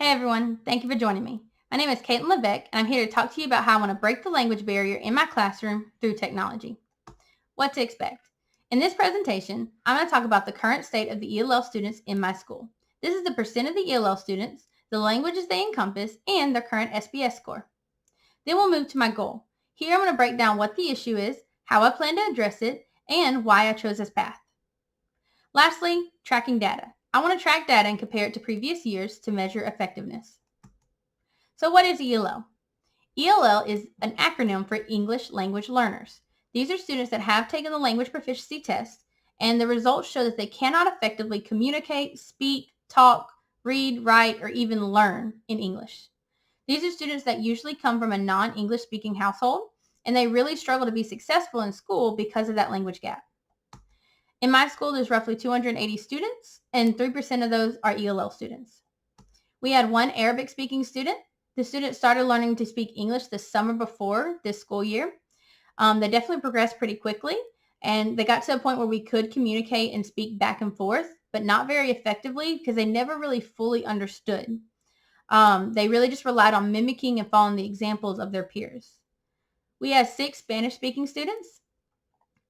Hey everyone, thank you for joining me. My name is Caitlin Levesque, and I'm here to talk to you about how I want to break the language barrier in my classroom through technology. What to expect. In this presentation, I'm going to talk about the current state of the ELL students in my school. This is the percent of the ELL students, the languages they encompass, and their current SBS score. Then we'll move to my goal. Here I'm going to break down what the issue is, how I plan to address it, and why I chose this path. Lastly, tracking data. I want to track data and compare it to previous years to measure effectiveness. So what is ELL? ELL is an acronym for English Language Learners. These are students that have taken the language proficiency test, and the results show that they cannot effectively communicate, speak, talk, read, write, or even learn in English. These are students that usually come from a non-English speaking household, and they really struggle to be successful in school because of that language gap. In my school, there's roughly 280 students, and 3% of those are ELL students. We had one Arabic speaking student. The student started learning to speak English the summer before this school year. They definitely progressed pretty quickly, and they got to a point where we could communicate and speak back and forth, but not very effectively because they never really fully understood. They really just relied on mimicking and following the examples of their peers. We had 6 Spanish-speaking students.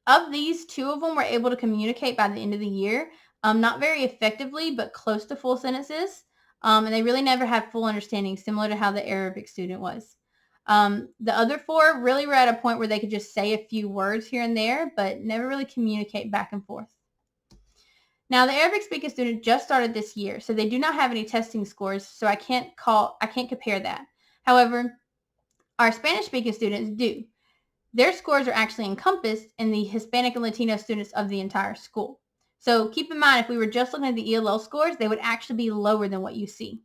Of these, 2 of them were able to communicate by the end of the year, not very effectively, but close to full sentences. And they really never had full understanding, similar to how the Arabic student was. The other 4 really were at a point where they could just say a few words here and there, but never really communicate back and forth. Now, the Arabic speaking student just started this year, so they do not have any testing scores, so I can't compare that. However, our Spanish speaking students do. Their scores are actually encompassed in the Hispanic and Latino students of the entire school. So keep in mind, if we were just looking at the ELL scores, they would actually be lower than what you see.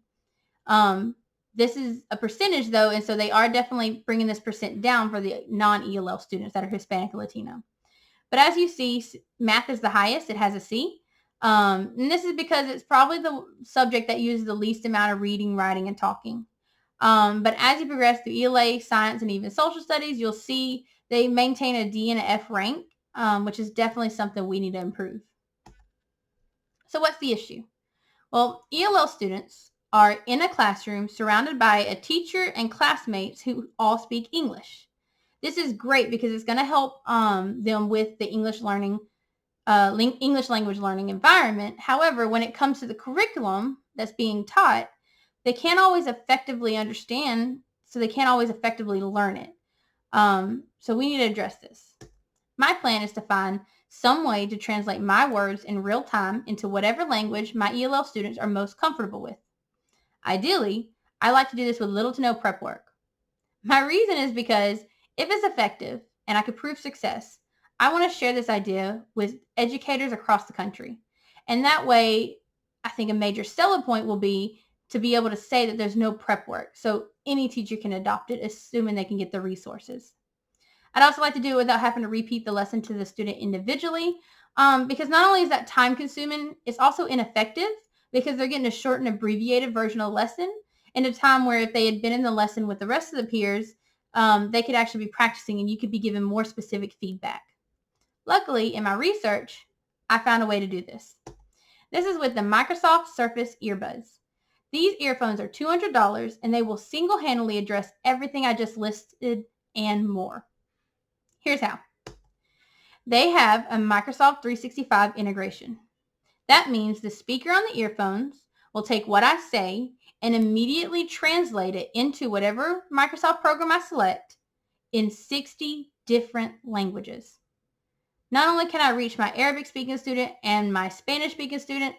This is a percentage though, and so they are definitely bringing this percent down for the non-ELL students that are Hispanic and Latino. But as you see, math is the highest. It has a C. And this is because it's probably the subject that uses the least amount of reading, writing, and talking. But as you progress through ELA, science, and even social studies, you'll see they maintain a D and an F rank, which is definitely something we need to improve. So what's the issue? Well, ELL students are in a classroom surrounded by a teacher and classmates who all speak English. This is great because it's going to help them with the English language learning environment. However, when it comes to the curriculum that's being taught, they can't always effectively understand, so they can't always effectively learn it. So we need to address this. My plan is to find some way to translate my words in real time into whatever language my ELL students are most comfortable with. Ideally, I like to do this with little to no prep work. My reason is because if it's effective and I could prove success, I want to share this idea with educators across the country. And that way, I think a major selling point will be to be able to say that there's no prep work. So any teacher can adopt it, assuming they can get the resources. I'd also like to do it without having to repeat the lesson to the student individually, because not only is that time consuming, it's also ineffective because they're getting a short and abbreviated version of the lesson in a time where if they had been in the lesson with the rest of the peers, they could actually be practicing and you could be given more specific feedback. Luckily, in my research, I found a way to do this. This is with the Microsoft Surface earbuds. These earphones are $200 and they will single-handedly address everything I just listed and more. Here's how. They have a Microsoft 365 integration. That means the speaker on the earphones will take what I say and immediately translate it into whatever Microsoft program I select in 60 different languages. Not only can I reach my Arabic speaking student and my Spanish speaking student,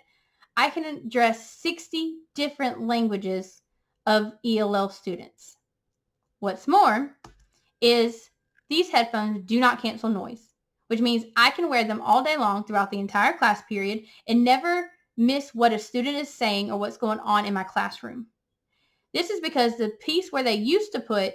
I can address 60 different languages of ELL students. What's more is these headphones do not cancel noise, which means I can wear them all day long throughout the entire class period and never miss what a student is saying or what's going on in my classroom. This is because the piece where they used to put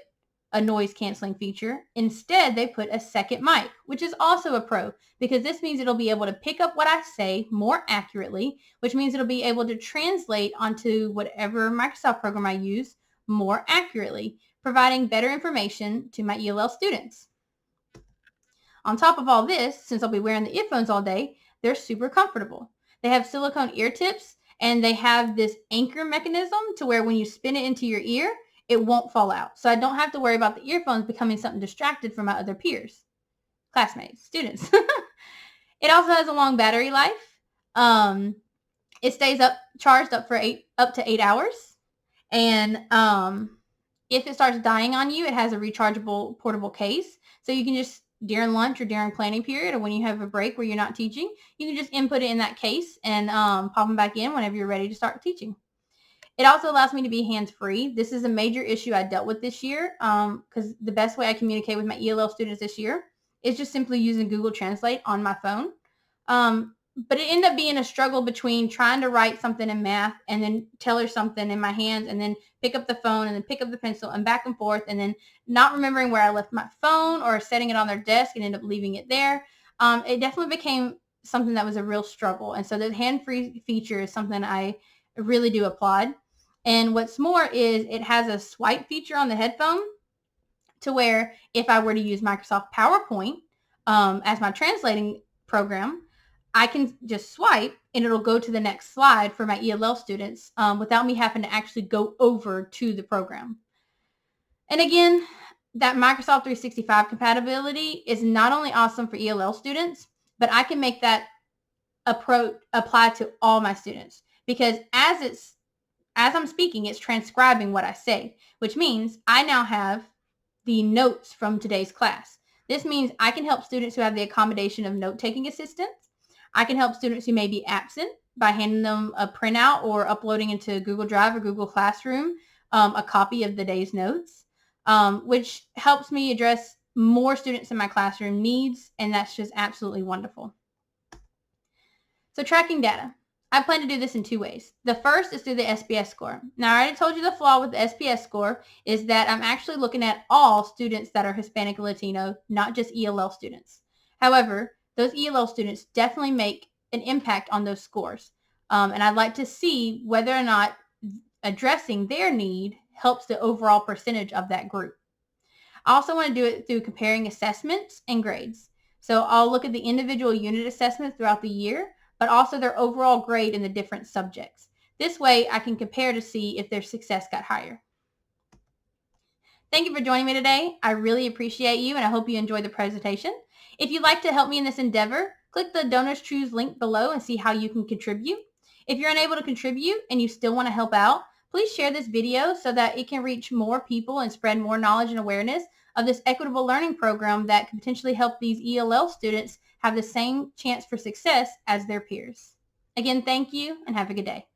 a noise canceling feature, instead they put a second mic, which is also a pro because this means it'll be able to pick up what I say more accurately, which means it'll be able to translate onto whatever Microsoft program I use more accurately, providing better information to my ELL students. On top of all this, since I'll be wearing the earphones all day, they're super comfortable. They have silicone ear tips and they have this anchor mechanism to where when you spin it into your ear, it won't fall out. So I don't have to worry about the earphones becoming something distracted from my other peers, classmates, students. It also has a long battery life. It stays charged up for up to 8 hours. And if it starts dying on you, it has a rechargeable portable case. So you can just, during lunch or during planning period or when you have a break where you're not teaching, you can just input it in that case and pop them back in whenever you're ready to start teaching. It also allows me to be hands-free. This is a major issue I dealt with this year because the best way I communicate with my ELL students this year is just simply using Google Translate on my phone. But it ended up being a struggle between trying to write something in math and then tell her something in my hands and then pick up the phone and then pick up the pencil and back and forth and then not remembering where I left my phone or setting it on their desk and end up leaving it there. It definitely became something that was a real struggle. And so the hand-free feature is something I really do applaud. And what's more is it has a swipe feature on the headphone to where if I were to use Microsoft PowerPoint as my translating program, I can just swipe and it'll go to the next slide for my ELL students without me having to actually go over to the program. And again, that Microsoft 365 compatibility is not only awesome for ELL students, but I can make that approach apply to all my students because as I'm speaking, it's transcribing what I say, which means I now have the notes from today's class. This means I can help students who have the accommodation of note-taking assistants. I can help students who may be absent by handing them a printout or uploading into Google Drive or Google Classroom a copy of the day's notes, which helps me address more students in my classroom needs, and that's just absolutely wonderful. So tracking data. I plan to do this in two ways. The first is through the SPS score. Now, I already told you the flaw with the SPS score is that I'm actually looking at all students that are Hispanic or Latino, not just ELL students. However, those ELL students definitely make an impact on those scores. And I'd like to see whether or not addressing their need helps the overall percentage of that group. I also want to do it through comparing assessments and grades. So I'll look at the individual unit assessments throughout the year, but also their overall grade in the different subjects. This way I can compare to see if their success got higher. Thank you for joining me today. I really appreciate you and I hope you enjoyed the presentation. If you'd like to help me in this endeavor, click the DonorsChoose link below and see how you can contribute. If you're unable to contribute and you still want to help out, please share this video so that it can reach more people and spread more knowledge and awareness of this equitable learning program that could potentially help these ELL students have the same chance for success as their peers. Again, thank you and have a good day.